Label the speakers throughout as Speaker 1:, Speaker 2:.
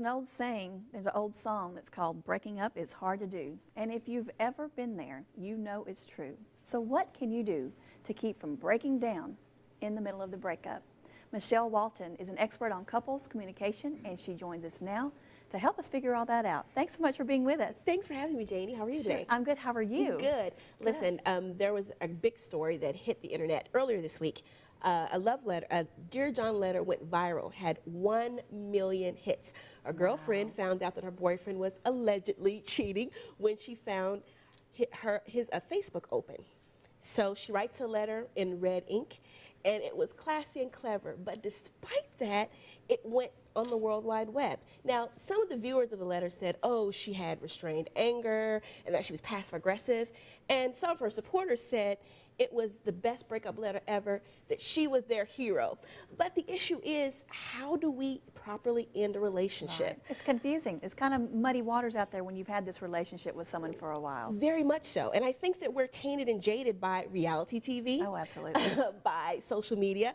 Speaker 1: an old saying, there's an old song that's called "Breaking Up is Hard to Do." And if you've ever been there, you know it's true. So what can you do to keep from breaking down in the middle of the breakup? Michelle Walton is an expert on couples communication, and she joins us now to help us figure all that out. Thanks so much for being with us.
Speaker 2: Thanks for having me, Janie. How are you today?
Speaker 1: I'm good. How are you?
Speaker 2: Good. Listen, there was a big story that hit the internet earlier this week. A love letter, a Dear John letter went viral, had 1 million hits. A girlfriend found out that her boyfriend was allegedly cheating when she found his Facebook open. So she writes a letter in red ink, and it was classy and clever. But despite that, it went on the World Wide Web. Now, some of the viewers of the letter said, oh, she had restrained anger and that she was passive aggressive. And some of her supporters said it was the best breakup letter ever, that she was their hero. But the issue is, how do we properly end a relationship?
Speaker 1: Right. It's confusing. It's kind of muddy waters out there when you've had this relationship with someone for a while.
Speaker 2: Very much so. And I think that we're tainted and jaded by reality TV.
Speaker 1: Oh, absolutely.
Speaker 2: By social media.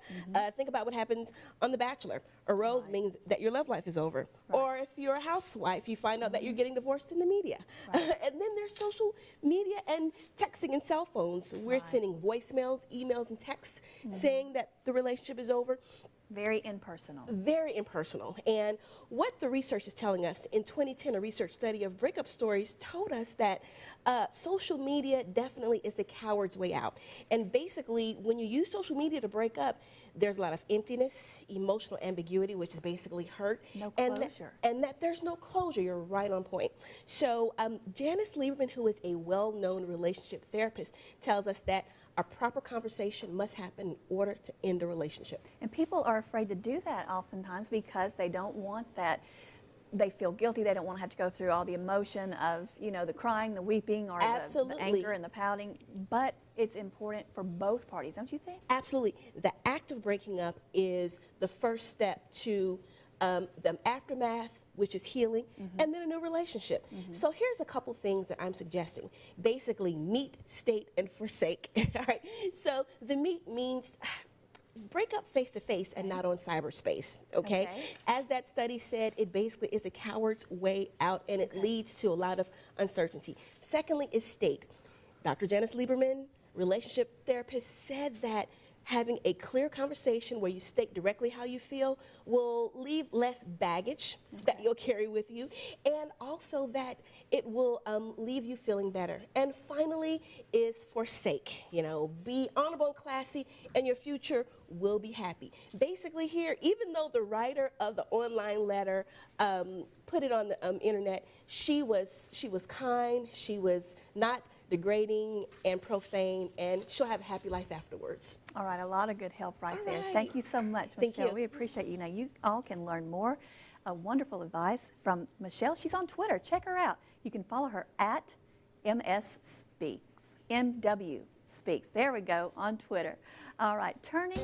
Speaker 2: Think about what happens on The Bachelor. A rose means that your love life is over.
Speaker 1: Right.
Speaker 2: Or if you're a housewife, you find out that you're getting divorced in the media.
Speaker 1: Right.
Speaker 2: And then there's social media and texting and cell phones. We're sending voicemails, emails, and texts saying that the relationship is over.
Speaker 1: Very impersonal.
Speaker 2: Very impersonal. And what the research is telling us, in 2010, a research study of breakup stories told us that social media definitely is the coward's way out. And basically, when you use social media to break up, there's a lot of emptiness, emotional ambiguity, which is basically hurt.
Speaker 1: No closure.
Speaker 2: And that there's no closure. You're right on point. So Janice Lieberman, who is a well-known relationship therapist, tells us that a proper conversation must happen in order to end a relationship.
Speaker 1: And people are afraid to do that oftentimes because they don't want that. They feel guilty. They don't want to have to go through all the emotion of, you know, the crying, the weeping, or the anger and the pouting. But it's important for both parties, don't you think?
Speaker 2: Absolutely. The act of breaking up is the first step to the aftermath, which is healing, and then a new relationship. So here's a couple things that I'm suggesting. Basically, meet, state, and forsake. All right. So the meet means break up face to face and not on cyberspace. Okay? As that study said, it basically is a coward's way out, and it leads to a lot of uncertainty. Secondly, is state. Dr. Janice Lieberman, relationship therapist, said that having a clear conversation where you state directly how you feel will leave less baggage that you'll carry with you, and also that it will leave you feeling better. And finally is forsake. You know, be honorable and classy, and your future will be happy. Basically here, even though the writer of the online letter put it on the internet, she was kind, she was not degrading and profane, and she'll have a happy life afterwards.
Speaker 1: All right, a lot of good help right there. Thank you so much, Michelle.
Speaker 2: Thank you.
Speaker 1: We appreciate you. Now, you all can learn more wonderful advice from Michelle. She's on Twitter. Check her out. You can follow her at MS Speaks, MW Speaks. There we go, on Twitter. All right, turning.